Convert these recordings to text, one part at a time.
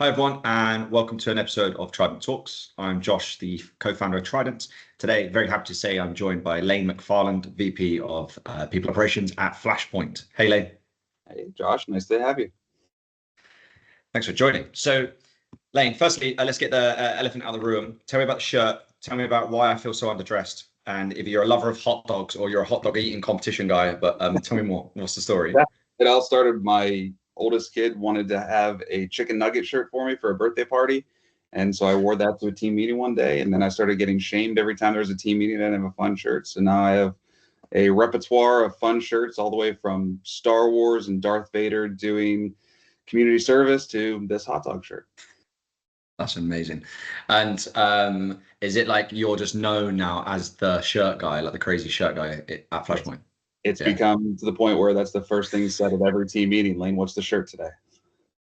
Hi, everyone, and welcome to an episode of Trident Talks. I'm Josh, the co-founder of Trident. Today, very happy to say I'm joined by Lane McFarland, VP of People Operations at Flashpoint. Hey, Lane. Hey, Josh, nice to have you. Thanks for joining. So, Lane, firstly, let's get the elephant out of the room. Tell me about the shirt. Tell me about why I feel so underdressed. And if you're a lover of hot dogs or you're a hot dog eating competition guy, but tell me more. What's the story? Yeah. It all started, my oldest kid wanted to have a chicken nugget shirt for me for a birthday party. And so I wore that to a team meeting one day. And then I started getting shamed every time there was a team meeting. I didn't have a fun shirt. So now I have a repertoire of fun shirts all the way from Star Wars and Darth Vader doing community service to this hot dog shirt. That's amazing. And is it like you're just known now as the shirt guy, like the crazy shirt guy at Flashpoint? It's become to the point where that's the first thing said at every team meeting. Lane, what's the shirt today?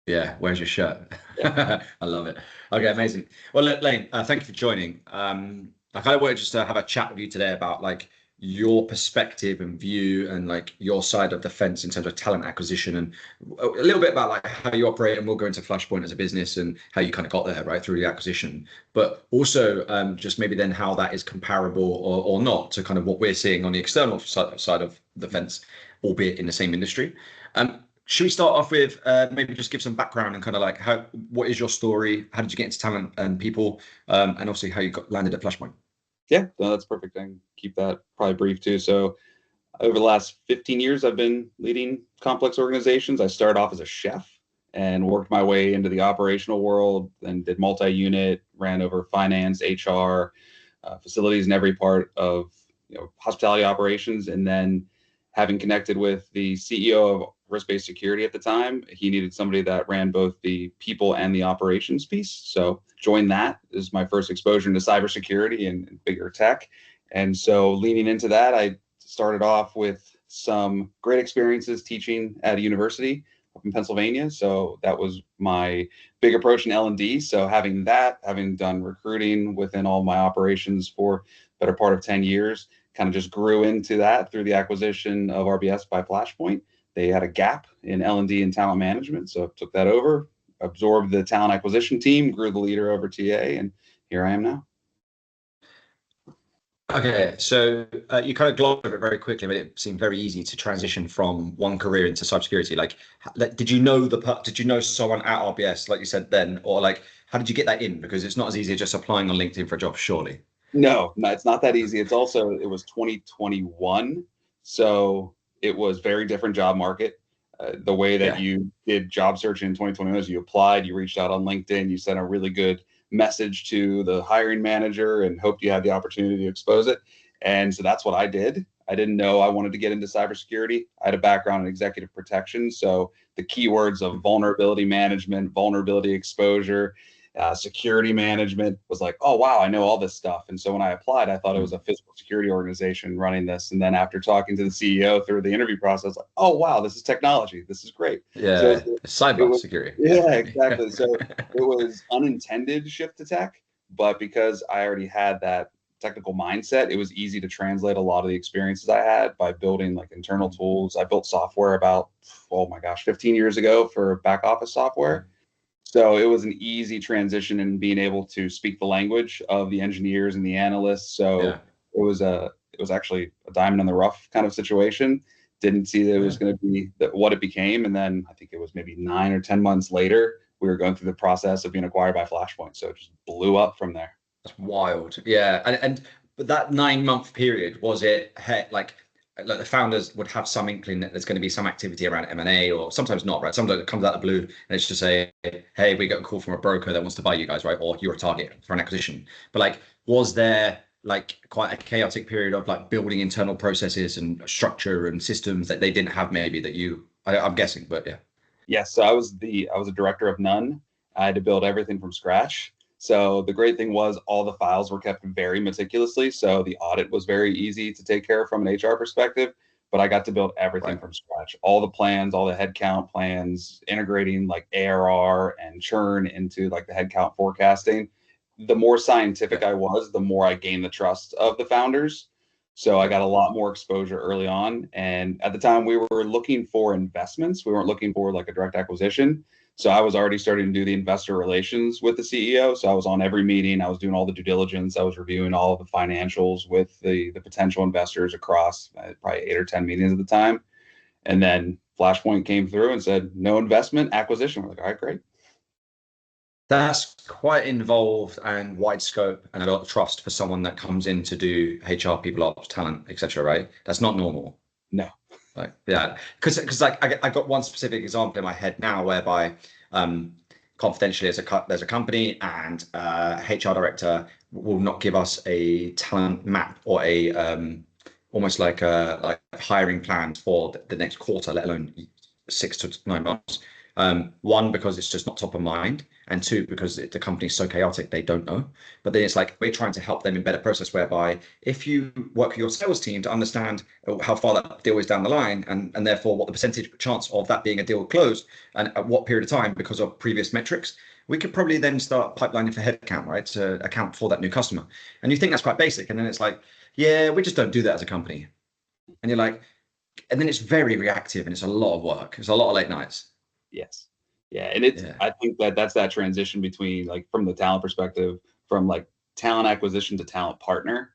Yeah, where's your shirt? Yeah. I love it. Okay, amazing. Well, look, Lane, thank you for joining. I kind of wanted just to have a chat with you today about like your perspective and view and like your side of the fence in terms of talent acquisition and a little bit about like how you operate, and we'll go into Flashpoint as a business and how you kind of got there, right, through the acquisition, but also just maybe then how that is comparable or not to kind of what we're seeing on the external side of the fence, albeit in the same industry. Should we start off with maybe just give some background and kind of like what is your story? How did you get into talent and people, and obviously how you landed at Flashpoint? Yeah, no, that's perfect. I can keep that probably brief too. So over the last 15 years, I've been leading complex organizations. I started off as a chef and worked my way into the operational world, and did multi-unit, ran over finance, HR, facilities in every part of hospitality operations. And then having connected with the CEO of risk-based security at the time, he needed somebody that ran both the people and the operations piece. So joined that is my first exposure into cybersecurity and bigger tech. And so leaning into that, I started off with some great experiences teaching at a university up in Pennsylvania. So that was my big approach in L&D. So having done recruiting within all my operations for better part of 10 years, kind of just grew into that through the acquisition of RBS by Flashpoint. They had a gap in L&D and talent management, so took that over, absorbed the talent acquisition team, grew the leader over TA, and here I am now. Okay, so you kind of glossed over it very quickly, but it seemed very easy to transition from one career into cybersecurity. Like, did you know someone at RBS, like you said then, or like, how did you get that in? Because it's not as easy as just applying on LinkedIn for a job, surely. No, it's not that easy. It was 2021, so it was very different job market. The way that you did job search in 2021 is you applied, you reached out on LinkedIn, you sent a really good message to the hiring manager and hoped you had the opportunity to expose it. And so that's what I did. I didn't know I wanted to get into cybersecurity. I had a background in executive protection. So the keywords of vulnerability management, vulnerability exposure, security management was like, oh, wow, I know all this stuff. And so when I applied, I thought it was a physical security organization running this. And then after talking to the CEO through the interview process, like, oh, wow, this is technology. This is great. Yeah, so cyber security. Yeah, exactly. So it was unintended shift to tech, but because I already had that technical mindset, it was easy to translate a lot of the experiences I had by building like internal tools. I built software about, 15 years ago for back office software. So it was an easy transition in being able to speak the language of the engineers and the analysts. So it was actually a diamond in the rough kind of situation. Didn't see that it was going to be what it became. And then I think it was maybe 9 or 10 months later, we were going through the process of being acquired by Flashpoint. So it just blew up from there. That's wild. Yeah. But that 9-month period, was it like the founders would have some inkling that there's going to be some activity around M&A, or sometimes not, right? Sometimes it comes out of the blue and it's just say, hey, we got a call from a broker that wants to buy you guys, right? Or you're a target for an acquisition. But like, was there like quite a chaotic period of like building internal processes and structure and systems that they didn't have, maybe I'm guessing, but yeah. Yes. So I was a director of none. I had to build everything from scratch. So the great thing was all the files were kept very meticulously. So the audit was very easy to take care of from an HR perspective, but I got to build everything from scratch. All the plans, all the headcount plans, integrating like ARR and churn into like the headcount forecasting. The more scientific I was, the more I gained the trust of the founders. So I got a lot more exposure early on. And at the time we were looking for investments. We weren't looking for like a direct acquisition. So I was already starting to do the investor relations with the CEO. So I was on every meeting. I was doing all the due diligence. I was reviewing all of the financials with the potential investors across probably 8 or 10 meetings at the time. And then Flashpoint came through and said, no investment, acquisition. We're like, all right, great. That's quite involved and wide scope and a lot of trust for someone that comes in to do HR, people ops, talent, etc. Right? That's not normal. No. Like, yeah, because like I got one specific example in my head now whereby confidentially there's a company and HR director will not give us a talent map or a almost like a hiring plan for the next quarter, let alone 6 to 9 months. One, because it's just not top of mind, and two, because the company's so chaotic they don't know. But then it's like we're trying to help them embed a process whereby if you work with your sales team to understand how far that deal is down the line, and therefore what the percentage chance of that being a deal closed and at what period of time because of previous metrics, we could probably then start pipelining for headcount, right, to account for that new customer. And you think that's quite basic, and then it's like, yeah, we just don't do that as a company. And you're like, and then it's very reactive and it's a lot of work. It's a lot of late nights. Yes. Yeah. And I think that's that transition between, like, from the talent perspective, from like talent acquisition to talent partner,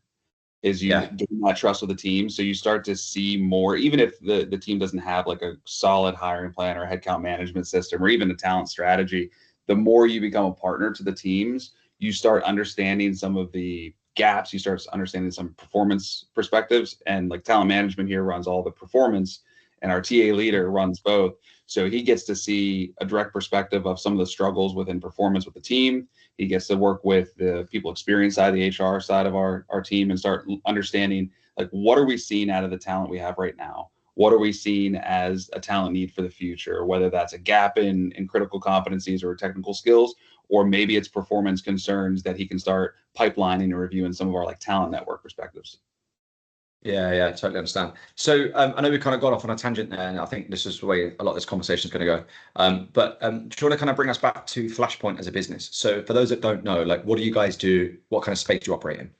is you gain that trust with the team. So you start to see more, even if the team doesn't have like a solid hiring plan or headcount management system or even a talent strategy, the more you become a partner to the teams, you start understanding some of the gaps, you start understanding some performance perspectives. And like talent management here runs all the performance, and our TA leader runs both. So he gets to see a direct perspective of some of the struggles within performance with the team. He gets to work with the people experience side, the HR side of our team, and start understanding, like, what are we seeing out of the talent we have right now? What are we seeing as a talent need for the future, whether that's a gap in critical competencies or technical skills, or maybe it's performance concerns that he can start pipelining and reviewing some of our like talent network perspectives. Yeah, totally understand. So I know we kind of got off on a tangent there, and I think this is the way a lot of this conversation is going to go. But do you want to kind of bring us back to Flashpoint as a business? So for those that don't know, like, what do you guys do? What kind of space do you operate in?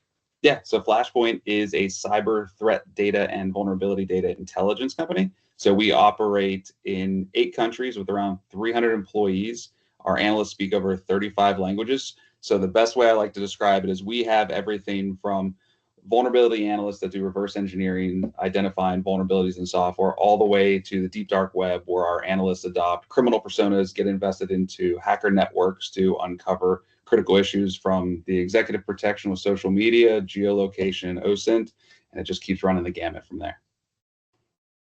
Yeah, so Flashpoint is a cyber threat data and vulnerability data intelligence company. So we operate in 8 countries with around 300 employees. Our analysts speak over 35 languages. So the best way I like to describe it is we have everything from vulnerability analysts that do reverse engineering, identifying vulnerabilities in software, all the way to the deep dark web, where our analysts adopt criminal personas, get invested into hacker networks to uncover critical issues, from the executive protection with social media, geolocation, OSINT, and it just keeps running the gamut from there.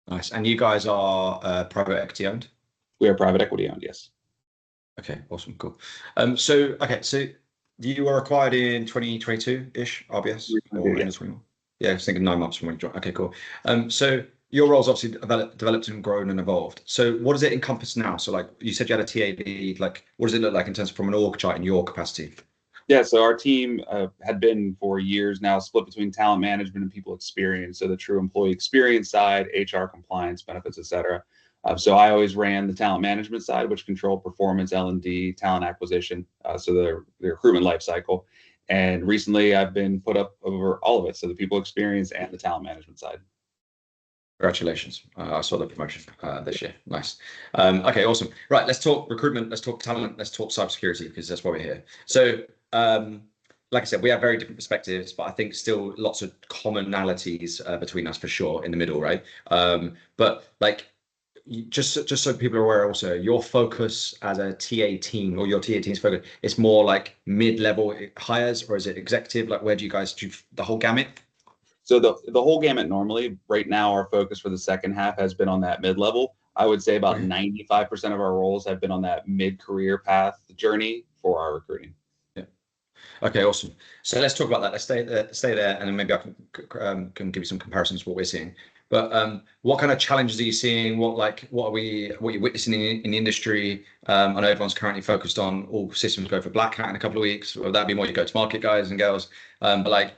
Nice. And you guys are private equity owned? We are private equity owned, yes. Okay, awesome, cool. So you were acquired in 2022-ish, RBS? Or end of 21? Yeah, I was thinking 9 months from when you joined. Okay, cool. So your role's obviously developed and grown and evolved. So what does it encompass now? So like you said, you had a TA lead. Like, what does it look like in terms of from an org chart in your capacity? Yeah, so our team had been for years now split between talent management and people experience. So the true employee experience side, HR compliance, benefits, et cetera. So I always ran the talent management side, which controlled performance, L&D, talent acquisition, so the recruitment life cycle. And recently I've been put up over all of it, so the people experience and the talent management side. Congratulations. I saw the promotion this year. Nice. Okay, awesome. Right, let's talk recruitment, let's talk talent, let's talk cybersecurity, because that's why we're here. So like I said, we have very different perspectives, but I think still lots of commonalities between us for sure in the middle, right? But like, just so people are aware also, your focus as a TA team, or your TA team's focus, it's more like mid-level hires, or is it executive? Like, where do you guys do the whole gamut? So the whole gamut normally. Right now, our focus for the second half has been on that mid-level. I would say about 95% of our roles have been on that mid-career path journey for our recruiting. Yeah. Okay, awesome. So let's talk about that. Let's stay there, and then maybe I can give you some comparisons to what we're seeing. But what kind of challenges are you seeing? What you're witnessing in the industry? I know everyone's currently focused on all systems go for black hat in a couple of weeks. Or that'd be more you go to market guys and girls. But like,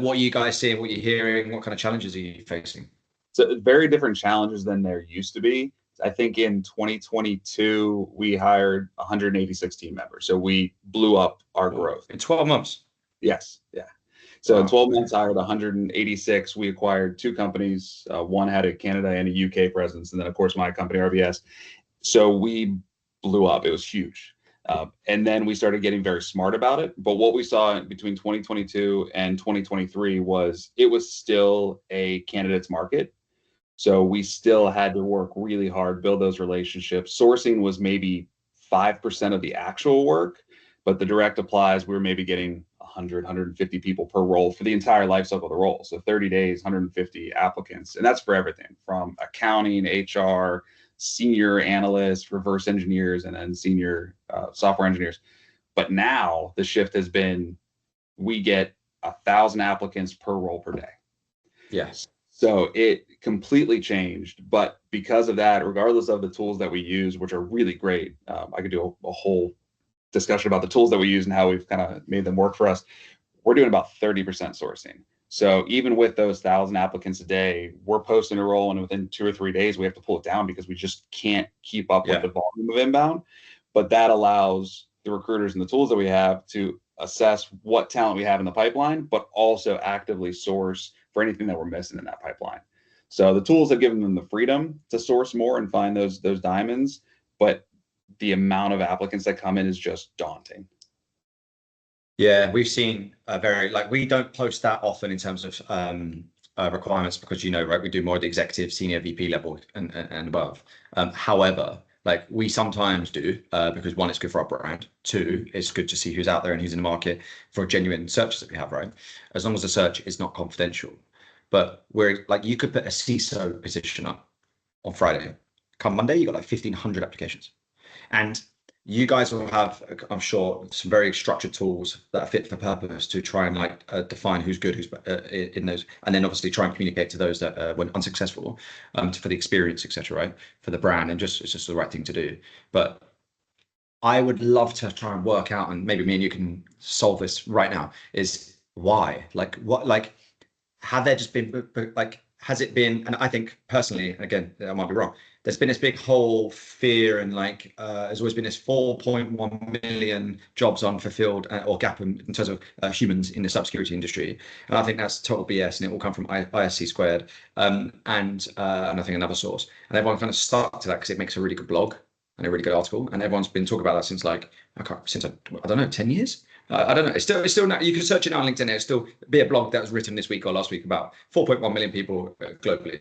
what are you guys seeing? What are you hearing? What kind of challenges are you facing? So very different challenges than there used to be. I think in 2022 we hired 186 team members, so we blew up our growth in 12 months. Yes, yeah. So in 12 months, hired 186. We acquired 2 companies. One had a Canada and a UK presence, and then of course my company RBS. So we blew up. It was huge. And then we started getting very smart about it. But what we saw between 2022 and 2023 was it was still a candidates market. So we still had to work really hard, build those relationships. Sourcing was maybe 5% of the actual work, but the direct applies, we were maybe getting 100, 150 people per role for the entire life cycle of the role. So 30 days, 150 applicants. And that's for everything from accounting, HR, senior analysts, reverse engineers, and then senior software engineers. But now the shift has been we get 1,000 applicants per role per day. Yes. So it completely changed. But because of that, regardless of the tools that we use, which are really great, I could do a whole discussion about the tools that we use and how we've kind of made them work for us. We're doing about 30% sourcing. So even with those 1,000 applicants a day, we're posting a role, and within 2 or 3 days, we have to pull it down because we just can't keep up with the volume of inbound. But that allows the recruiters and the tools that we have to assess what talent we have in the pipeline, but also actively source for anything that we're missing in that pipeline. So the tools have given them the freedom to source more and find those diamonds, but the amount of applicants that come in is just daunting. Yeah, we've seen we don't post that often in terms of requirements because, right, we do more at the executive, senior VP level and above. However, we sometimes do because one, it's good for our brand. Two, it's good to see who's out there and who's in the market for genuine searches that we have, right? As long as the search is not confidential. But you could put a CISO position up on Friday. Come Monday, you got 1,500 applications. And you guys will have, I'm sure, some very structured tools that are fit for purpose to try and define who's good, who's in those, and then obviously try and communicate to those that went unsuccessful for the experience, etc., right? For the brand, and it's just the right thing to do. But I would love to try and work out, and maybe me and you can solve this right now, is why? Have there just been, has it been, and I think personally, again, I might be wrong, there's been this big whole fear and there's always been this 4.1 million jobs unfulfilled or gap in terms of humans in the cybersecurity industry. And I think that's total BS, and it will come from ISC squared and I think another source. And everyone kind of stuck to that because it makes a really good blog and a really good article. And everyone's been talking about that since I don't know, 10 years. I don't know. It's still now. You can search it on LinkedIn. It'll still be a blog that was written this week or last week about 4.1 million people globally.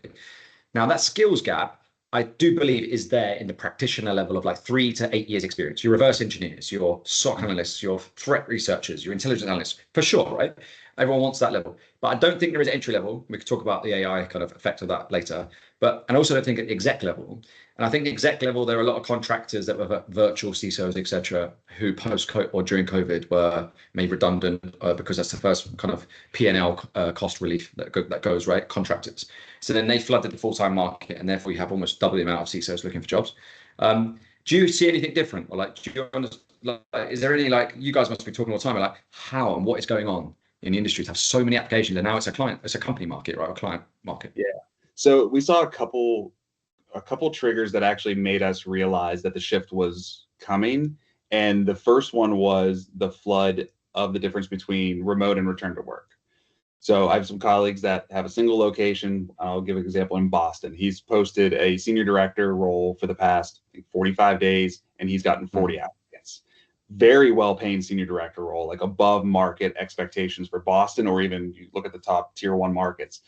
Now that skills gap, I do believe, is there in the practitioner level of 3 to 8 years experience. Your reverse engineers, your SOC analysts, your threat researchers, your intelligence analysts, for sure, right? Everyone wants that level. But I don't think there is entry level. We could talk about the AI kind of effect of that later. And I also don't think at the exec level. And I think the exec level, there are a lot of contractors that were virtual CISOs, etc., who post-COVID or during COVID were made redundant because that's the first kind of P&L cost relief that goes, right? Contractors. So then they flooded the full-time market, and therefore you have almost double the amount of CISOs looking for jobs. Do you see anything different, or do you understand, is there any you guys must be talking all the time about how and what is going on in the industry to have so many applications, and now it's a company market, right? A client market. Yeah. So we saw a couple triggers that actually made us realize that the shift was coming. And the first one was the flood of the difference between remote and return to work. So I have some colleagues that have a single location. I'll give an example in Boston. He's posted a senior director role for the past 45 days, and he's gotten 40 applicants. Very well-paying senior director role, above market expectations for Boston, or even you look at the top tier 1 markets,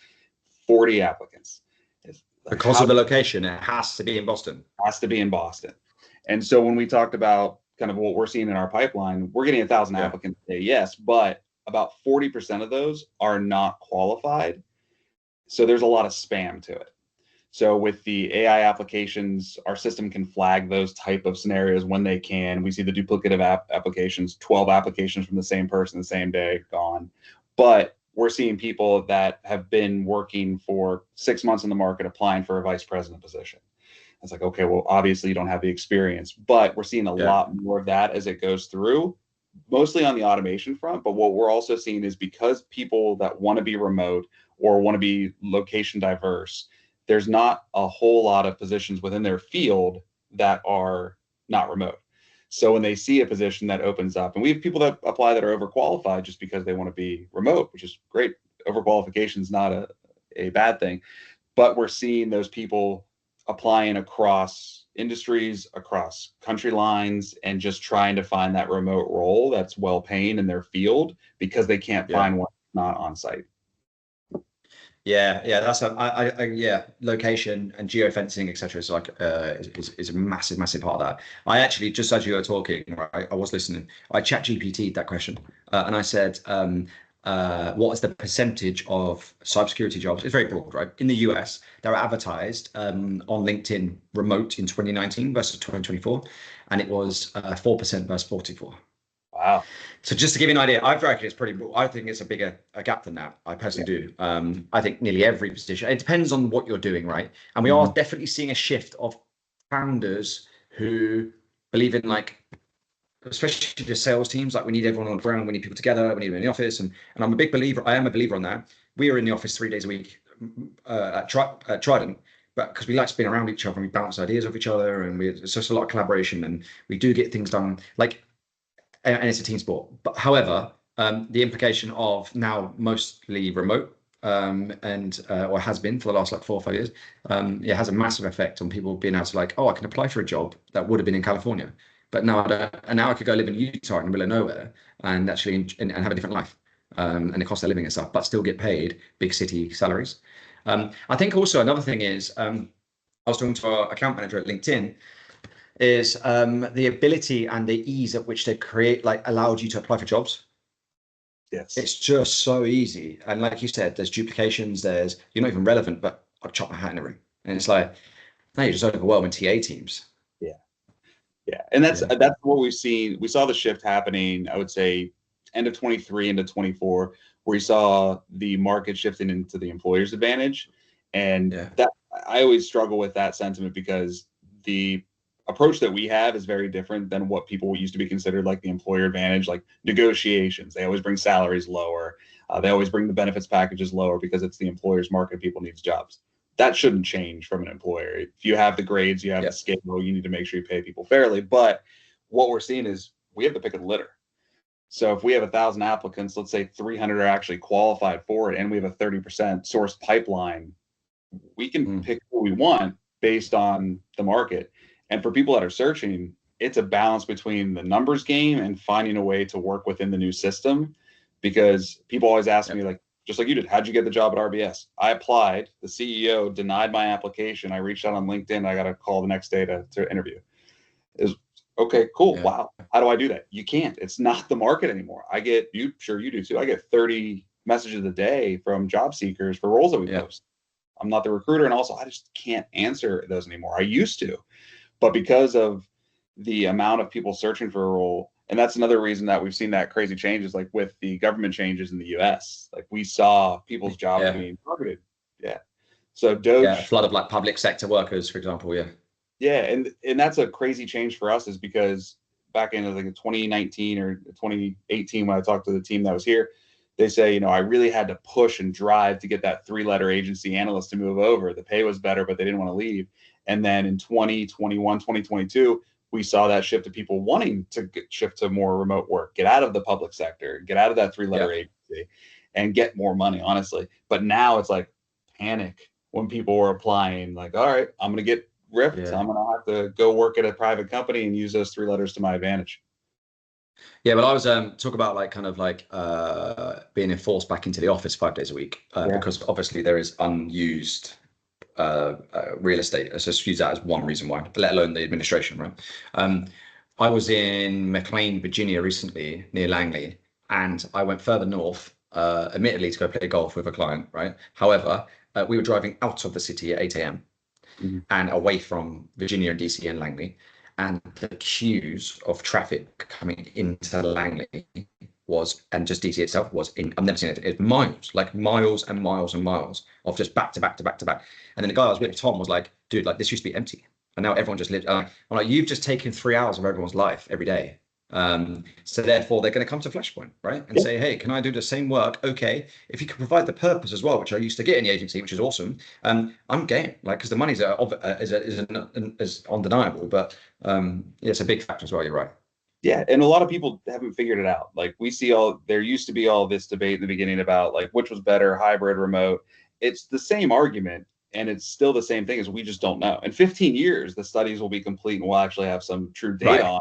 40 applicants. Because of the location, it has to be in Boston. Has to be in Boston. And so when we talked about kind of what we're seeing in our pipeline, we're getting 1,000 applicants a day, yes, but about 40% of those are not qualified. So there's a lot of spam to it. So with the AI applications, our system can flag those type of scenarios when they can. We see the duplicative applications, 12 applications from the same person the same day, gone. But we're seeing people that have been working for 6 months in the market applying for a vice president position. It's okay, well, obviously you don't have the experience, but we're seeing a lot more of that as it goes through, mostly on the automation front. But what we're also seeing is because people that want to be remote or want to be location diverse, there's not a whole lot of positions within their field that are not remote. So when they see a position that opens up, and we have people that apply that are overqualified just because they want to be remote, which is great. Overqualification is not a bad thing, but we're seeing those people applying across industries, across country lines, and just trying to find that remote role that's well paying in their field because they can't find one not on site. Yeah, that's yeah, location and geofencing, etc. is like is a massive part of that. I actually, just as you were talking, right, I was listening. I chat GPT'd that question, and I said, what is the percentage of cybersecurity jobs? It's very broad, right? In the US, they were advertised on LinkedIn remote in 2019 versus 2024, and it was 4% versus 44%. Wow. So just to give you an idea, I reckon it's pretty. I think it's a bigger gap than that. I personally do. I think nearly every position. It depends on what you're doing, right? And we are definitely seeing a shift of founders who believe in, like, especially the sales teams. Like, we need everyone on the ground. We need people together. We need them in the office. And I'm a big believer. I am a believer on that. We are in the office 3 days a week at Trident, but because we like to be around each other and we bounce ideas off each other, and it's just a lot of collaboration, and we do get things done. Like. And it's a team sport. But however, the implication of now mostly remote and or has been for the last like 4 or 5 years, it has a massive effect on people being able to, like, oh, I can apply for a job that would have been in California, but now I don't, and now I could go live in Utah in the middle of nowhere and actually and have a different life, and the cost of living and stuff, but still get paid big city salaries. I think also another thing is, I was talking to our account manager at LinkedIn, is the ability and the ease at which they create, like, allowed you to apply for jobs. Yes. It's just so easy. And like you said, there's duplications, you're not even relevant, but I've chopped my hat in the ring. And it's like, now you're just overwhelming TA teams. Yeah. Yeah. And that's what we've seen. We saw the shift happening, I would say, end of 23 into 24, where you saw the market shifting into the employer's advantage. And that, I always struggle with that sentiment, because the approach that we have is very different than what people used to be considered like the employer advantage, like negotiations. They always bring salaries lower. They always bring the benefits packages lower because it's the employer's market. People need jobs. That shouldn't change from an employer. If you have the grades, you have the scale, you need to make sure you pay people fairly. But what we're seeing is we have the pick of the litter. So if we have 1,000 applicants, let's say 300 are actually qualified for it, and we have a 30% source pipeline, we can pick what we want based on the market. And for people that are searching, it's a balance between the numbers game and finding a way to work within the new system. Because people always ask me, like, just like you did, how'd you get the job at RBS? I applied, the CEO denied my application. I reached out on LinkedIn. I got a call the next day to interview. It was, okay, cool. Yeah. Wow. How do I do that? You can't. It's not the market anymore. Sure you do too. I get 30 messages a day from job seekers for roles that we post. I'm not the recruiter. And also, I just can't answer those anymore. I used to. But because of the amount of people searching for a role, and that's another reason that we've seen that crazy changes, like with the government changes in the US, like we saw people's jobs being targeted. Yeah. So a flood of like public sector workers, for example. Yeah. And that's a crazy change for us, is because back in like 2019 or 2018, when I talked to the team that was here, they say, I really had to push and drive to get that 3-letter agency analyst to move over. The pay was better, but they didn't want to leave. And then in 2021, 2022, we saw that shift to people wanting to shift to more remote work, get out of the public sector, get out of that 3-letter agency, and get more money, honestly. But now it's like panic when people are applying, like, all right, I'm going to get ripped. I'm going to have to go work at a private company and use those 3 letters to my advantage. Yeah, well, I was talk about like kind of like being enforced back into the office 5 days a week, because obviously there is unused real estate. Let's just use that as one reason why, let alone the administration, right? I was in McLean, Virginia recently, near Langley, and I went further north, admittedly to go play golf with a client, right? However, we were driving out of the city at 8 a.m. and away from Virginia and DC and Langley. And the queues of traffic coming into Langley and just DC itself I've never seen it. It's miles, like miles and miles and miles of just back to back to back to back. And then the guy I was with, Tom, was like, dude, like this used to be empty. And now everyone just lives. I'm like, you've just taken 3 hours of everyone's life every day. So therefore they're going to come to Flashpoint, right? And say, hey, can I do the same work? Okay. If you can provide the purpose as well, which I used to get in the agency, which is awesome. I'm game, like, because the money's is undeniable, but it's a big factor as well. You're right. Yeah. And a lot of people haven't figured it out. Like we see there used to be all this debate in the beginning about like, which was better, hybrid, remote. It's the same argument. And it's still the same thing, as we just don't know. In 15 years, the studies will be complete and we'll actually have some true data on.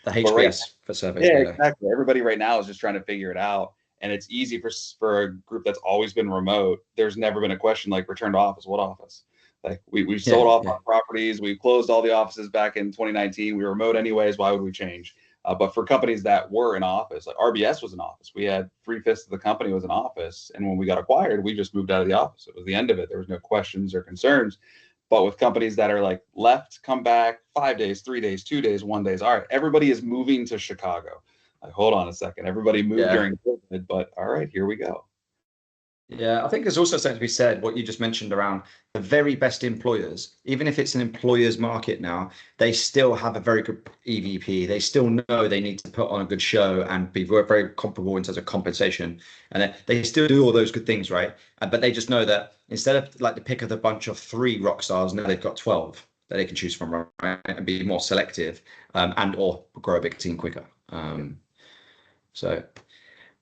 The But right HBS for surveys. yeah, exactly. Everybody right now is just trying to figure it out. And it's easy for a group that's always been remote. There's never been a question like return to office. What office? Like we've sold off our properties. We closed all the offices back in 2019. We were remote anyways. Why would we change? But for companies that were in office, like RBS was in office. We had 3/5 of the company was in office. And when we got acquired, we just moved out of the office. It was the end of it. There was no questions or concerns. But with companies that are like left, come back, 5 days, 3 days, 2 days, 1 day, all right, everybody is moving to Chicago. Like, hold on a second. Everybody moved during COVID, but all right, here we go. Yeah, I think there's also something to be said, what you just mentioned around the very best employers, even if it's an employer's market now, they still have a very good EVP. They still know they need to put on a good show and be very, very comparable in terms of compensation. And they still do all those good things, right? But they just know that instead of like the pick of the bunch of 3 rock stars, now they've got 12 that they can choose from, right? And be more selective and or grow a big team quicker. So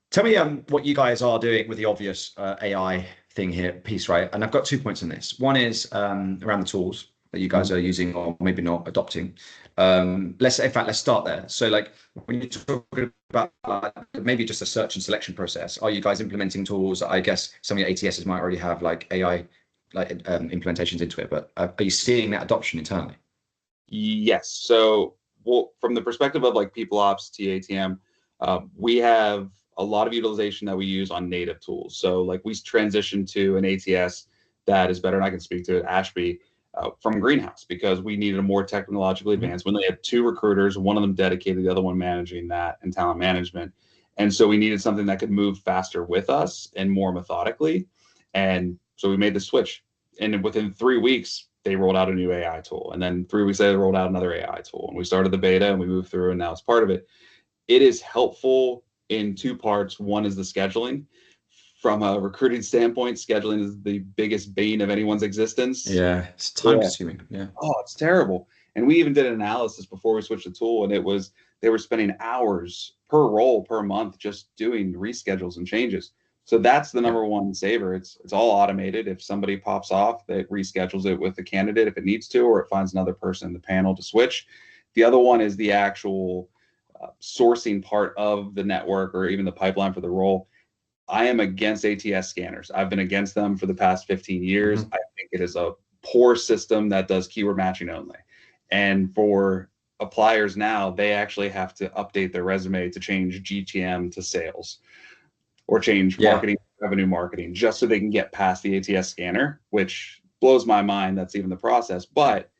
tell me what you guys are doing with the obvious AI thing here piece, right? And I've got 2 points on this. One is around the tools that you guys are using or maybe not adopting. Let's start there. So like when you talk about like, maybe just a search and selection process, are you guys implementing tools? I guess some of your ATSs might already have like AI implementations into it, but are you seeing that adoption internally? Yes. So from the perspective of like people ops, TATM, we have a lot of utilization that we use on native tools. So like we transitioned to an ATS that is better, and I can speak to it, Ashby, from Greenhouse, because we needed a more technologically advanced. When they had 2 recruiters, one of them dedicated, the other one managing that and talent management. And so we needed something that could move faster with us and more methodically. And so we made the switch. And within 3 weeks, they rolled out a new AI tool. And then 3 weeks later, they rolled out another AI tool. And we started the beta and we moved through, and now it's part of it. It is helpful in 2 parts. One is the scheduling. From a recruiting standpoint, scheduling is the biggest bane of anyone's existence. Yeah, it's time consuming. Yeah. Oh, it's terrible. And we even did an analysis before we switched the tool, and they were spending hours per role per month just doing reschedules and changes. So that's the number one saver. It's all automated. If somebody pops off, it reschedules it with the candidate if it needs to, or it finds another person in the panel to switch. The other one is the actual sourcing part of the network or even the pipeline for the role. I am against ATS scanners. I've been against them for the past 15 years. I think it is a poor system that does keyword matching only. And for appliers now, they actually have to update their resume to change GTM to sales or change marketing, revenue marketing, just so they can get past the ATS scanner, which blows my mind. That's even the process. But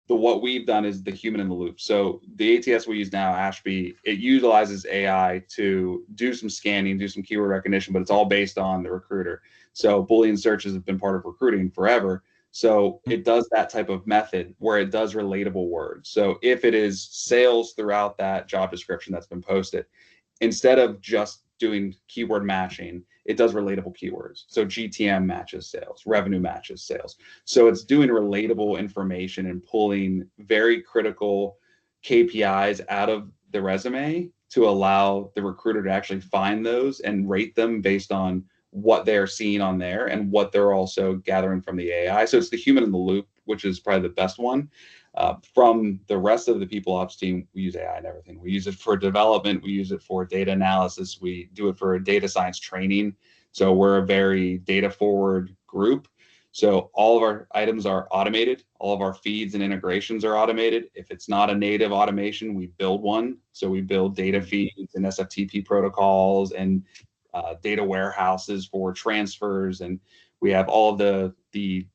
what we've done is the human in the loop. So the ATS we use now, Ashby, it utilizes AI to do some scanning, do some keyword recognition, but it's all based on the recruiter. So Boolean searches have been part of recruiting forever. So it does that type of method where it does relatable words. So if it is sales throughout that job description that's been posted, instead of just doing keyword matching, it does relatable keywords. So GTM matches sales, revenue matches sales. So it's doing relatable information and pulling very critical KPIs out of the resume to allow the recruiter to actually find those and rate them based on what they're seeing on there and what they're also gathering from the AI. So it's the human in the loop, which is probably the best one. From the rest of the people ops team, we use AI and everything. We use it for development. We use it for data analysis. We do it for data science training. So we're a very data forward group. So all of our items are automated. All of our feeds and integrations are automated. If it's not a native automation, we build one. So we build data feeds and SFTP protocols and data warehouses for transfers. And we have all of the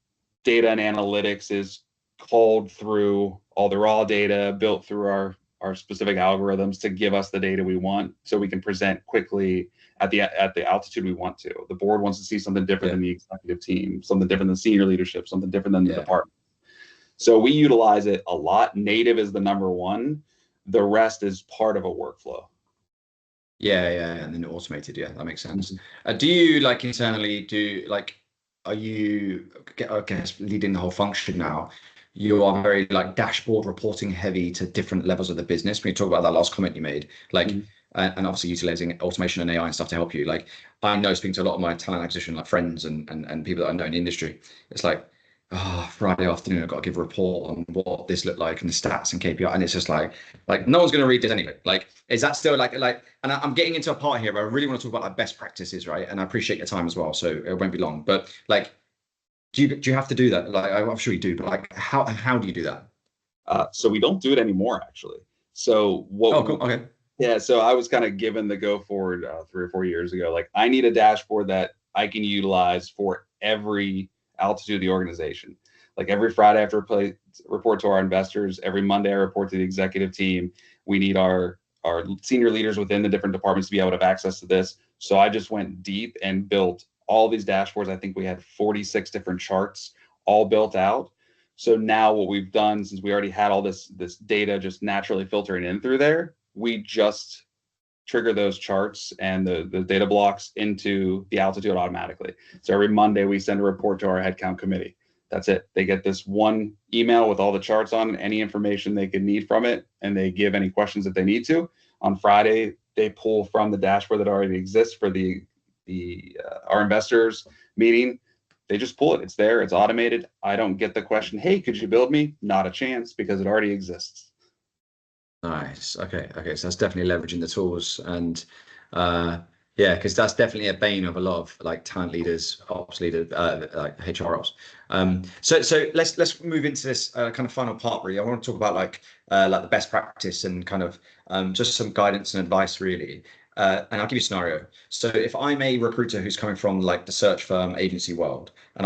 data and analytics is called through all the raw data, built through our specific algorithms to give us the data we want, so we can present quickly at the altitude we want to. The board wants to see something different than the executive team, something different than senior leadership, something different than the department. So we utilize it a lot. Native is the number one. The rest is part of a workflow. And then automated. Yeah, that makes sense. Do you like internally are you, I guess, leading the whole function now? You are very like dashboard reporting heavy to different levels of the business. When you talk about that last comment you made, like, and obviously utilizing automation and AI and stuff to help you. Like, I know, speaking to a lot of my talent acquisition like friends and people that I know in the industry, it's like Friday afternoon, I've got to give a report on what this looked like and the stats and KPI. And it's just like no one's going to read this anyway. Like, is that still like, and I'm getting into a part here where I really want to talk about like best practices, right? And I appreciate your time as well. So it won't be long, but like, do you have to do that? Like, I'm sure you do, but like, how do you do that? So we don't do it anymore, actually. So Oh, cool. Okay. yeah, so I was kind of given the go forward 3 or 4 years ago. Like, I need a dashboard that I can utilize for every altitude of the organization. Like every Friday, I have to report to our investors. Every Monday, I report to the executive team. We need our senior leaders within the different departments to be able to have access to this. So I just went deep and built all these dashboards. I think we had 46 different charts all built out. So now what we've done, since we already had all this data just naturally filtering in through there, we just trigger those charts and the data blocks into the altitude automatically. So every Monday we send a report to our headcount committee. That's it. They get this one email with all the charts on, any information they could need from it, and they give any questions that they need to. On Friday, they pull from the dashboard that already exists for the our investors meeting. They just pull it. It's there. It's automated. I don't get the question, hey, could you build me? Not a chance, because it already exists. Nice. Okay. Okay. So that's definitely leveraging the tools and yeah, because that's definitely a bane of a lot of like talent leaders, ops leaders, like HR ops. So let's move into this kind of final part really. I want to talk about like the best practice and kind of just some guidance and advice really. And I'll give you a scenario. So if I'm a recruiter who's coming from like the search firm agency world, and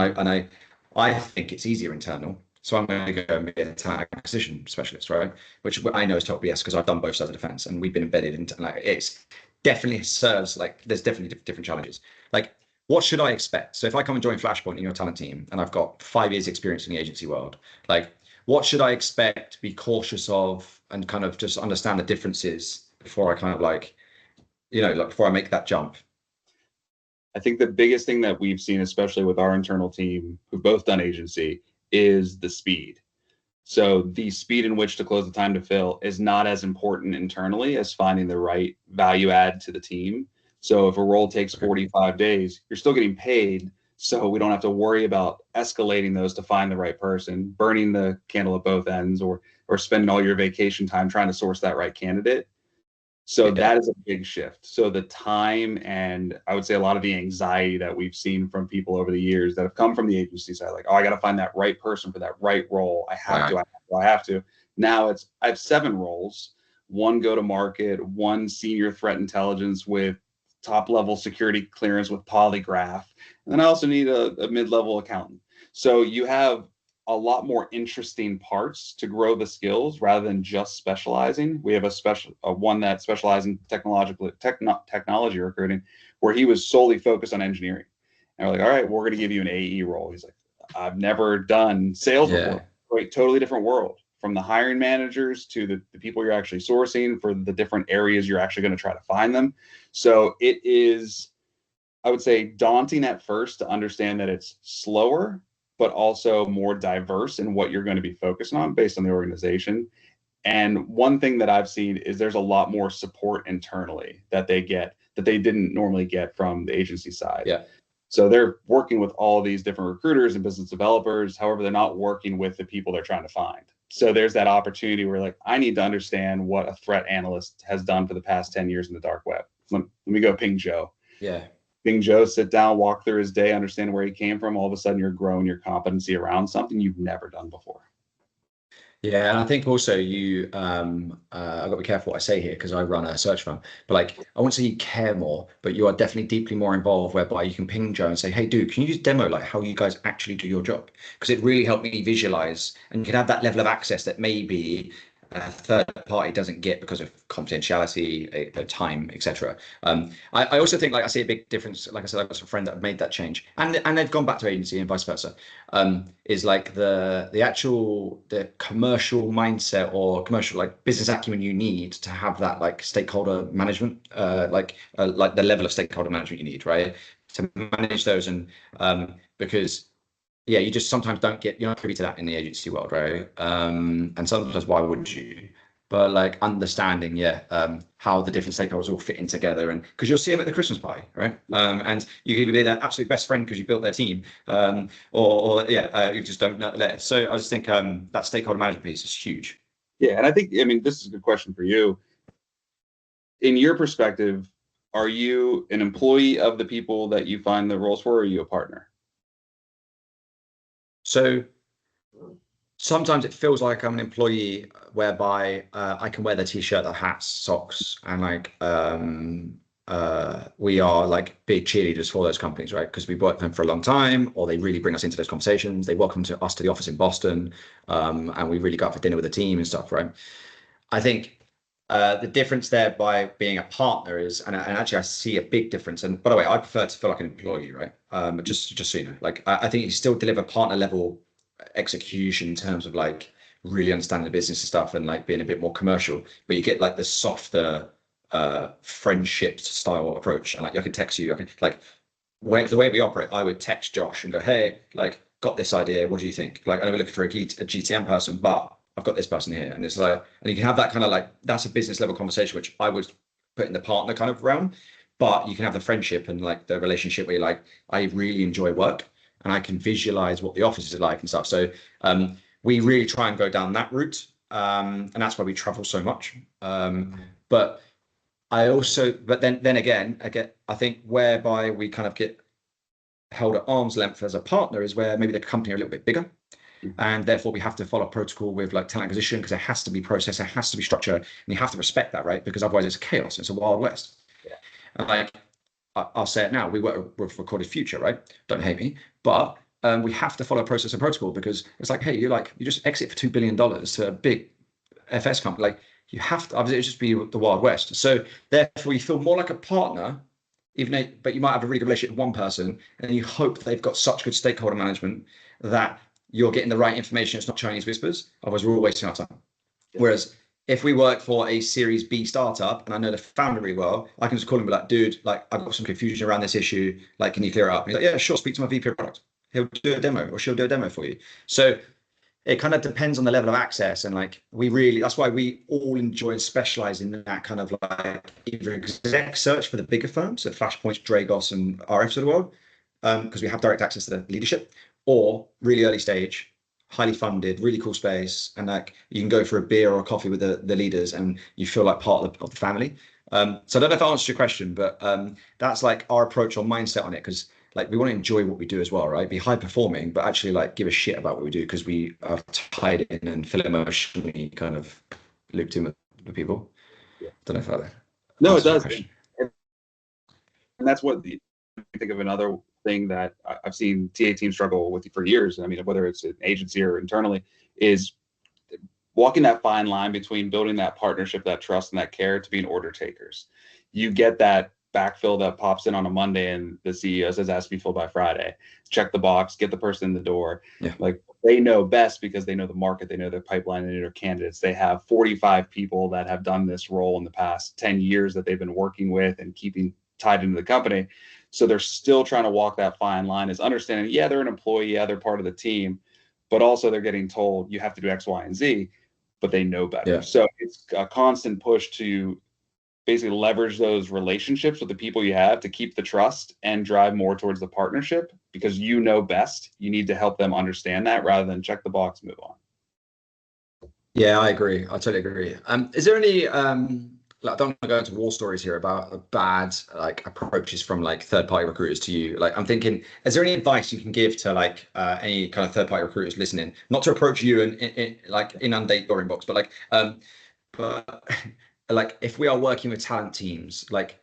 I think it's easier internal. So I'm going to go and be a talent acquisition specialist, right? Which I know is total BS because I've done both sides of the fence and we've been embedded into like it's definitely serves like there's definitely different challenges. Like, what should I expect? So if I come and join Flashpoint in your talent team and I've got 5 years experience in the agency world, like what should I expect, be cautious of, and kind of just understand the differences before I kind of like, like before I make that jump? I think the biggest thing that we've seen, especially with our internal team who've both done agency, is the speed. So the speed in which to close the time to fill is not as important internally as finding the right value add to the team. So if a role takes 45 days, you're still getting paid. So we don't have to worry about escalating those to find the right person, burning the candle at both ends, or spending all your vacation time trying to source that right candidate. So Yeah. that is a big shift. So the time, and I would say a lot of the anxiety that we've seen from people over the years that have come from the agency side, like, oh, I got to find that right person for that right role. I have to, I have to. Now I have 7 roles, one go to market, one senior threat intelligence with top level security clearance with polygraph. And then I also need a mid-level accountant. So you have a lot more interesting parts to grow the skills rather than just specializing. We have one that specializes in technology recruiting, where he was solely focused on engineering. And we're like, all right, we're going to give you an AE role. He's like, I've never done sales before. Right, totally different world, from the hiring managers to the people you're actually sourcing for the different areas you're actually going to try to find them. So it is, I would say, daunting at first to understand that it's slower, but also more diverse in what you're going to be focusing on based on the organization. And one thing that I've seen is there's a lot more support internally that they get that they didn't normally get from the agency side. Yeah. So they're working with all these different recruiters and business developers. However, they're not working with the people they're trying to find. So there's that opportunity where, like, I need to understand what a threat analyst has done for the past 10 years in the dark web. Let me go ping Joe. Yeah. Ping Joe, sit down, walk through his day, understand where he came from. All of a sudden, you're growing your competency around something you've never done before. Yeah, and I think also I've got to be careful what I say here because I run a search firm. But like, I won't say you care more, but you are definitely deeply more involved. Whereby you can ping Joe and say, "Hey, dude, can you just demo like how you guys actually do your job?" Because it really helped me visualize, and you can have that level of access that maybe a third party doesn't get because of confidentiality, time, etc. I also think like I see a big difference. Like I said, I've got some friends that have made that change, and they've gone back to agency and vice versa. Is like the commercial mindset or commercial like business acumen you need to have that like stakeholder management, like the level of stakeholder management you need, right, to manage those. And because yeah, you just sometimes you're not privy to that in the agency world, right? And sometimes why would you? but like understanding, how the different stakeholders all fit in together, and because you'll see them at the Christmas party, right? And you can either be their absolute best friend because you built their team, you just don't know that. So I just think that stakeholder management piece is huge. Yeah, and I think, I mean, this is a good question for you. In your perspective, are you an employee of the people that you find the roles for, or are you a partner? So sometimes it feels like I'm an employee, whereby I can wear their t-shirt, their hats, socks, and like we are like big cheerleaders for those companies, right? Because we've worked with them for a long time, or they really bring us into those conversations. They welcome us to the office in Boston, and we really go out for dinner with the team and stuff, right? I think the difference there by being a partner is, and actually I see a big difference. And by the way, I prefer to feel like an employee, right? Just so you know, like I think you still deliver partner level execution in terms of like really understanding the business and stuff, and like being a bit more commercial, but you get like the softer friendship style approach. And like I can text you, I can like the way we operate, I would text Josh and go, hey, like got this idea, what do you think? Like I know we're looking for a GTM person, but I've got this person here. And it's like, and you can have that kind of like, that's a business level conversation, which I would put in the partner kind of realm, but you can have the friendship and like the relationship where you're like, I really enjoy work and I can visualize what the office is like and stuff. So we really try and go down that route. And that's why we travel so much. But then again, I think whereby we kind of get held at arm's length as a partner is where maybe the company are a little bit bigger. And therefore we have to follow protocol with like talent acquisition, because it has to be process, it has to be structure, and you have to respect that, right? Because otherwise it's chaos, it's a wild west. Yeah. And like I'll say it now, we work with Recorded Future, right? Don't hate me, but we have to follow process and protocol, because it's like, hey, you just exit for $2 billion to a big FS company, like you have to, obviously, it just be the Wild West. So therefore you feel more like a partner, but you might have a really good relationship with one person, and you hope they've got such good stakeholder management that you're getting the right information. It's not Chinese whispers. Otherwise, we're all wasting our time. Yeah. Whereas if we work for a Series B startup and I know the founder really well, I can just call him and be like, dude, like I've got some confusion around this issue. Like, can you clear it up? And he's like, yeah, sure. Speak to my VP of product. He'll do a demo, or she'll do a demo for you. So it kind of depends on the level of access. And like, that's why we all enjoy and specialize in that kind of like either exec search for the bigger firms, so Flashpoint, Dragos, and RFs of the world, because we have direct access to the leadership, or really early stage, highly funded, really cool space, and like you can go for a beer or a coffee with the leaders and you feel like part of the family. So I don't know if I answered your question, but that's like our approach or mindset on it, because like we want to enjoy what we do as well, right? Be high performing, but actually like give a shit about what we do, because we are tied in and feel emotionally kind of looped in with people. Yeah. Don't know if that. No, it does. And that's what I think of another thing that I've seen TA teams struggle with for years. I mean, whether it's an agency or internally, is walking that fine line between building that partnership, that trust, and that care to being order takers. You get that backfill that pops in on a Monday and the CEO says, ask me full by Friday. Check the box, get the person in the door. Yeah. Like they know best because they know the market, they know their pipeline, they know their candidates. They have 45 people that have done this role in the past 10 years that they've been working with and keeping tied into the company. So they're still trying to walk that fine line, is understanding, yeah, they're an employee, yeah, they're part of the team, but also they're getting told you have to do X, Y, and Z, but they know better. Yeah. So it's a constant push to basically leverage those relationships with the people you have to keep the trust and drive more towards the partnership, because you know best. You need to help them understand that rather than check the box, move on. Yeah, I agree. I totally agree. Is there any like, I don't want to go into war stories here about bad like approaches from like third-party recruiters to you. Like, I'm thinking, is there any advice you can give to like any kind of third-party recruiters listening, not to approach you and like inundate your inbox, but like if we are working with talent teams, like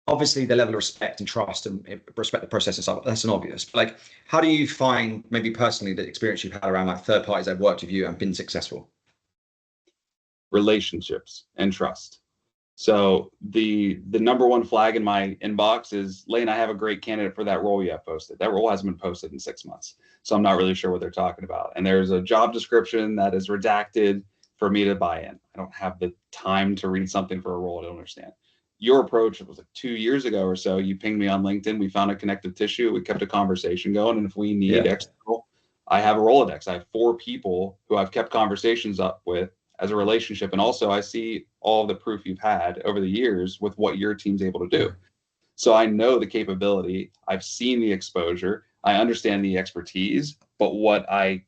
obviously the level of respect and trust and respect the process and stuff, that's an obvious. But like, how do you find maybe personally the experience you've had around like third parties that have worked with you and been successful? Relationships and trust. So the number one flag in my inbox is, Lane, I have a great candidate for that role you have posted. That role hasn't been posted in 6 months, so I'm not really sure what they're talking about. And there's a job description that is redacted for me to buy in. I don't have the time to read something for a role I don't understand. Your approach, it was like 2 years ago or so, you pinged me on LinkedIn, we found a connective tissue, we kept a conversation going, and if we need external, I have a Rolodex. I have 4 people who I've kept conversations up with as a relationship. And also I see all the proof you've had over the years with what your team's able to do. So I know the capability, I've seen the exposure, I understand the expertise, but what I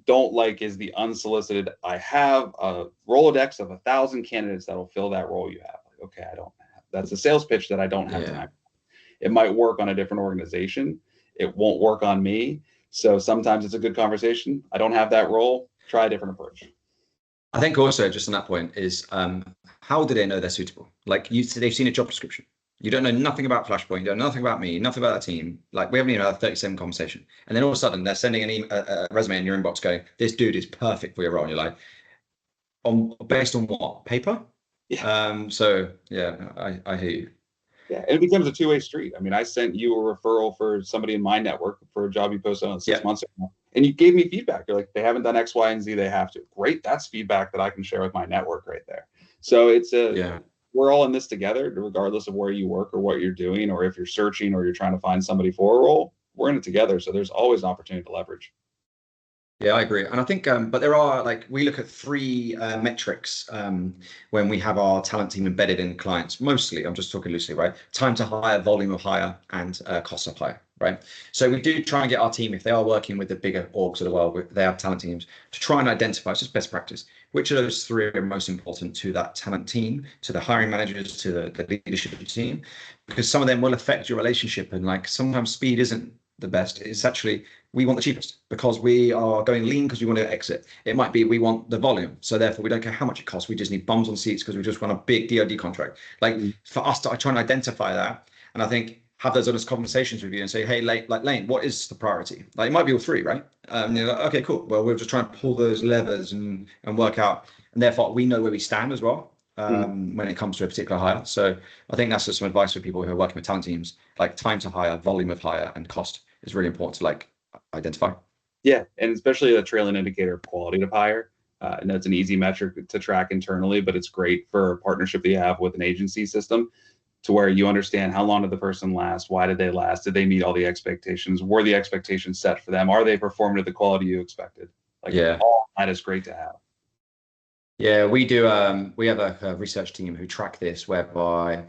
don't like is the unsolicited, I have a Rolodex of 1,000 candidates that will fill that role you have. Like, okay, I don't have, that's a sales pitch that I don't have time. It might work on a different organization. It won't work on me. So sometimes it's a good conversation. I don't have that role. Try a different approach. I think also just on that point is how do they know they're suitable? Like they've seen a job description. You don't know nothing about Flashpoint. You don't know nothing about me, nothing about the team. Like we haven't even had a 37 conversation. And then all of a sudden they're sending a resume in your inbox going, this dude is perfect for your role. And you're like, based on what? Paper? Yeah. So yeah, I hear you. Yeah, and it becomes a two-way street. I mean, I sent you a referral for somebody in my network for a job you posted on 6 months ago, and you gave me feedback. You're like, they haven't done X, Y, and Z. They have to. Great. That's feedback that I can share with my network right there. So it's we're all in this together, regardless of where you work or what you're doing, or if you're searching or you're trying to find somebody for a role. We're in it together. So there's always an opportunity to leverage. Yeah, I agree. And I think, but there are like, we look at three metrics when we have our talent team embedded in clients, mostly, I'm just talking loosely, right? Time to hire, volume of hire, and cost of hire, right? So we do try and get our team, if they are working with the bigger orgs of the world, they have talent teams, to try and identify, it's just best practice, which of those three are most important to that talent team, to the hiring managers, to the leadership team, because some of them will affect your relationship. And like sometimes speed isn't the best. It's actually, we want the cheapest because we are going lean because we want to exit. It might be we want the volume, so therefore we don't care how much it costs. We just need bums on seats because we just want a big DoD contract. Like for us to try and identify that, and I think have those honest conversations with you and say, hey, Lane, what is the priority? Like it might be all three, right? You're like, okay, cool. Well, we're just trying to pull those levers and work out, and therefore we know where we stand as well when it comes to a particular hire. So I think that's just some advice for people who are working with talent teams, like time to hire, volume of hire, and cost is really important to like identify. Yeah, and especially a trailing indicator of quality of hire. I know it's an easy metric to track internally, but it's great for a partnership that you have with an agency system to where you understand how long did the person last? Why did they last? Did they meet all the expectations? Were the expectations set for them? Are they performing at the quality you expected? Like all that is great to have. Yeah, we do. We have a research team who track this, whereby,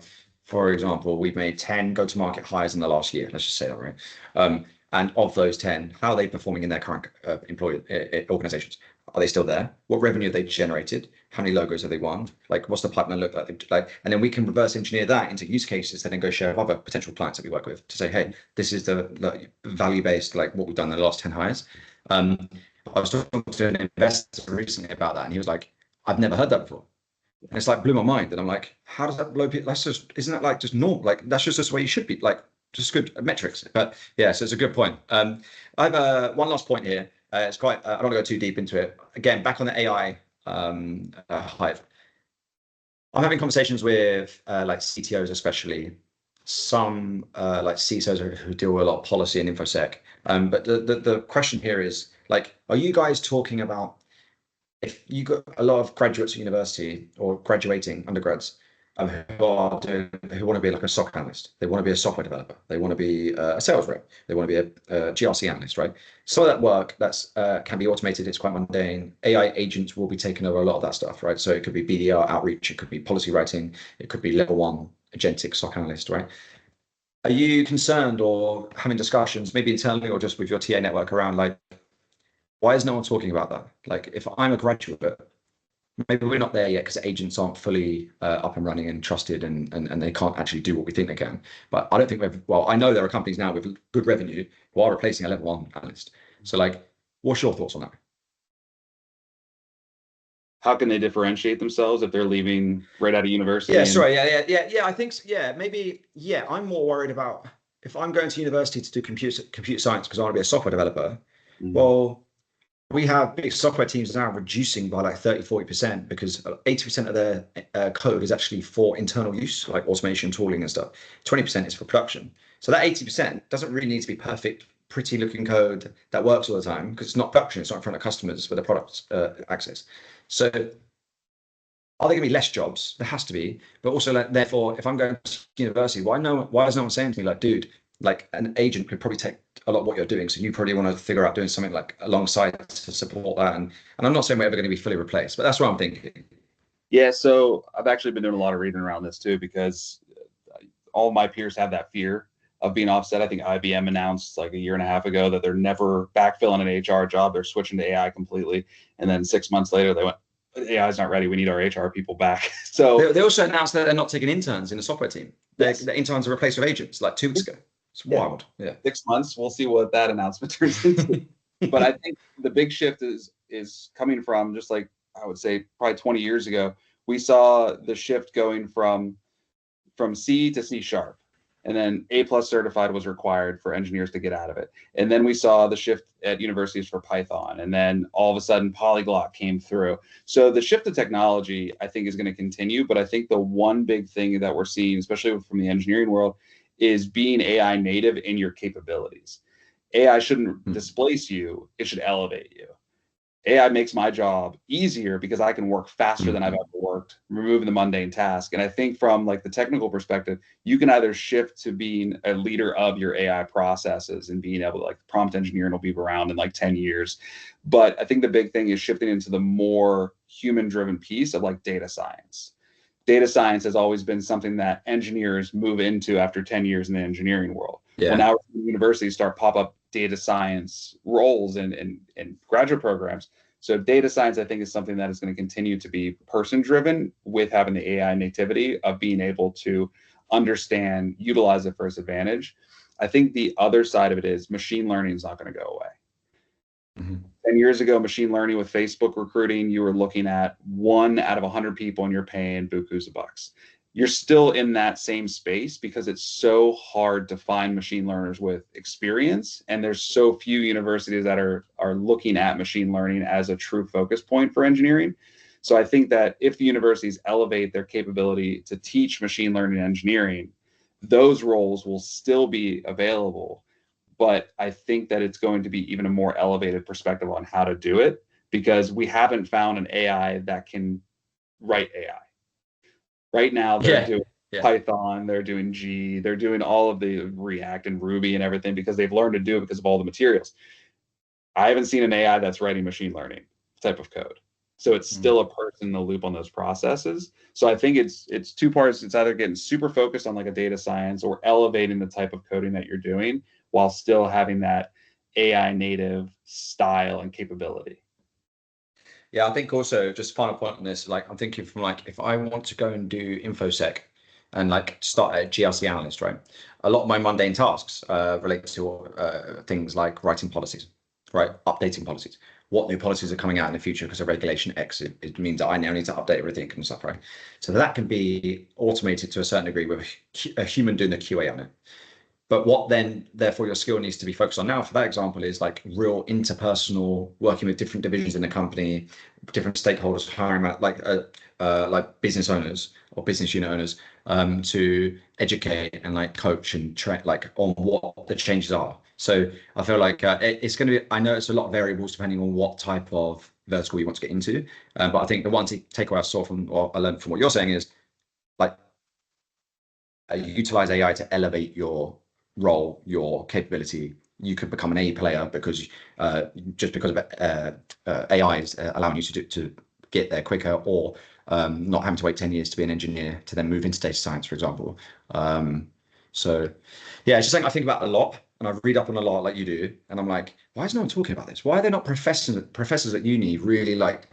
for example, we've made 10 go-to-market hires in the last year. Let's just say that, right? And of those 10, how are they performing in their current employee organizations? Are they still there? What revenue have they generated? How many logos have they won? Like, what's the pipeline look like? And then we can reverse engineer that into use cases that then go share with other potential clients that we work with to say, hey, this is the value-based, like what we've done in the last 10 hires. I was talking to an investor recently about that, and he was like, I've never heard that before. And it's like blew my mind. And I'm like, how does that blow people? That's just, isn't that like just normal? Like, that's just the way you should be, like, just good metrics. But yeah, so it's a good point. I have one last point here. It's quite, I don't want to go too deep into it. Again, back on the AI hive. I'm having conversations with like CTOs, especially some like CISOs who deal with a lot of policy and infosec. But the question here is like, are you guys talking about, if you got a lot of graduates at university or graduating undergrads who want to be like a SOC analyst, they want to be a software developer, they want to be a sales rep, they want to be a GRC analyst, right? Some of that work that's can be automated. It's quite mundane. AI agents will be taking over a lot of that stuff, right? So it could be BDR outreach, it could be policy writing, it could be level 1 agentic SOC analyst, right? Are you concerned or having discussions, maybe internally or just with your TA network, around like, why is no one talking about that? Like, if I'm a graduate, maybe we're not there yet because agents aren't fully up and running and trusted, and they can't actually do what we think they can. But I don't think well, I know there are companies now with good revenue who are replacing a level 1 analyst. So like, what's your thoughts on that? How can they differentiate themselves if they're leaving right out of university? Yeah, sorry. Yeah. I think, maybe, I'm more worried about if I'm going to university to do computer science because I want to be a software developer. Well, we have big software teams now reducing by like 30-40% because 80% of their code is actually for internal use, like automation, tooling and stuff. 20% is for production. So that 80% doesn't really need to be perfect, pretty looking code that works all the time, because it's not production, it's not in front of customers for the product access. So are there going to be less jobs? There has to be. But also, like, therefore, if I'm going to university, why is no one saying to me like, dude, like an agent could probably take a lot of what you're doing. So you probably want to figure out doing something like alongside to support that. And I'm not saying we're ever going to be fully replaced, but that's what I'm thinking. Yeah, so I've actually been doing a lot of reading around this too, because all of my peers have that fear of being offset. I think IBM announced like a year and a half ago that they're never backfilling an HR job. They're switching to AI completely. And then 6 months later, they went, AI is not ready. We need our HR people back. So they also announced that they're not taking interns in the software team. yes. The interns are replaced with agents like 2 weeks ago. It's wild. Yeah. 6 months. We'll see what that announcement turns into. But I think the big shift is coming from, just like I would say probably 20 years ago, we saw the shift going from C to C sharp. And then A+ certified was required for engineers to get out of it. And then we saw the shift at universities for Python. And then all of a sudden polyglot came through. So the shift to technology, I think, is going to continue. But I think the one big thing that we're seeing, especially from the engineering world, is being AI native in your capabilities. AI shouldn't displace you. It should elevate you. AI makes my job easier because I can work faster than I've ever worked, removing the mundane task. And I think from like the technical perspective, you can either shift to being a leader of your AI processes and being able to, like, prompt engineering will be around in like 10 years. But I think the big thing is shifting into the more human driven piece of like data science. Data science has always been something that engineers move into after 10 years in the engineering world. Yeah. Well, now universities start pop up data science roles and graduate programs. So data science, I think, is something that is going to continue to be person driven, with having the AI nativity of being able to understand, utilize it for its advantage. I think the other side of it is machine learning is not going to go away. 10 years ago, machine learning with Facebook recruiting, you were looking at 1 out of 100 people and you're paying bukus of bucks. You're still in that same space because it's so hard to find machine learners with experience. And there's so few universities that are looking at machine learning as a true focus point for engineering. So I think that if the universities elevate their capability to teach machine learning and engineering, those roles will still be available. But I think that it's going to be even a more elevated perspective on how to do it, because we haven't found an AI that can write AI. Right now, they're doing Python, they're doing G, they're doing all of the React and Ruby and everything because they've learned to do it because of all the materials. I haven't seen an AI that's writing machine learning type of code. So it's still a person in the loop on those processes. So I think it's 2 parts. It's either getting super focused on like a data science or elevating the type of coding that you're doing while still having that AI native style and capability. Yeah, I think also, just final point on this, like I'm thinking from like, if I want to go and do InfoSec and like start a GRC analyst, right? A lot of my mundane tasks relate to things like writing policies, right? Updating policies. What new policies are coming out in the future because of regulation X? It means that I now need to update everything and stuff, right? So that can be automated to a certain degree with a human doing the QA on it. But what then, therefore, your skill needs to be focused on now, for that example, is like real interpersonal, working with different divisions in the company, different stakeholders, hiring like business owners or business unit owners to educate and like coach and train like on what the changes are. So I feel like it's going to be, I know it's a lot of variables depending on what type of vertical you want to get into. But I think the one takeaway I saw from, or I learned from what you're saying is like utilize AI to elevate your role, your capability. You could become an A player because just because of AI is allowing you to get there quicker, or not having to wait 10 years to be an engineer to then move into data science, for example. So yeah, it's just something I think about a lot, and I read up on a lot like you do, and I'm like, why is no one talking about this? Why are there not professors at uni really like,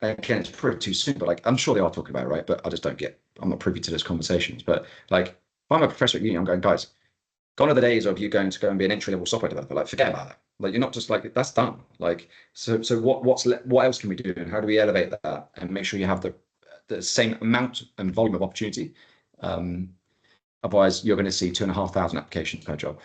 again, it's probably too soon, but like I'm sure they are talking about it, right? But I'm not privy to those conversations. But like if I'm a professor at uni, I'm going, guys, gone are the days of you going to go and be an entry-level software developer. Like forget about that. Like you're not just like, that's done. Like so what else can we do, and how do we elevate that and make sure you have the same amount and volume of opportunity? Otherwise you're going to see 2,500 applications per job.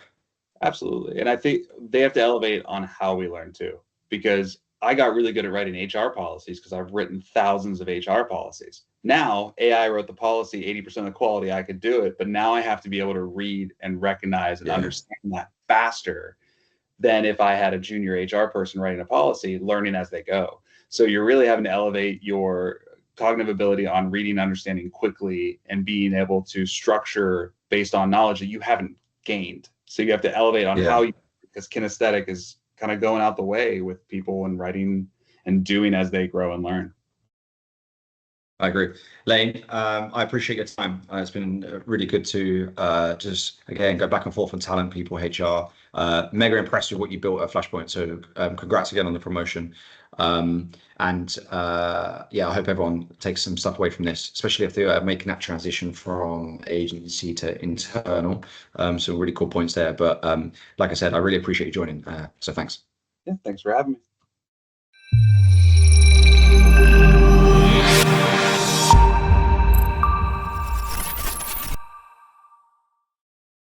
Absolutely. And I think they have to elevate on how we learn too, because I got really good at writing HR policies because I've written thousands of HR policies. Now AI wrote the policy, 80% of the quality, I could do it, but now I have to be able to read and recognize and understand that faster than if I had a junior HR person writing a policy, learning as they go. So you're really having to elevate your cognitive ability on reading, understanding quickly, and being able to structure based on knowledge that you haven't gained. So you have to elevate on Yeah. how you, because kinesthetic is kind of going out the way with people and writing and doing as they grow and learn. I agree. Lane, I appreciate your time. It's been really good to just, again, go back and forth on talent, people, HR. Mega impressed with what you built at Flashpoint. So congrats again on the promotion. Yeah, I hope everyone takes some stuff away from this, especially if they are making that transition from agency to internal. Some really cool points there. But like I said, I really appreciate you joining. So thanks. Yeah, thanks for having me.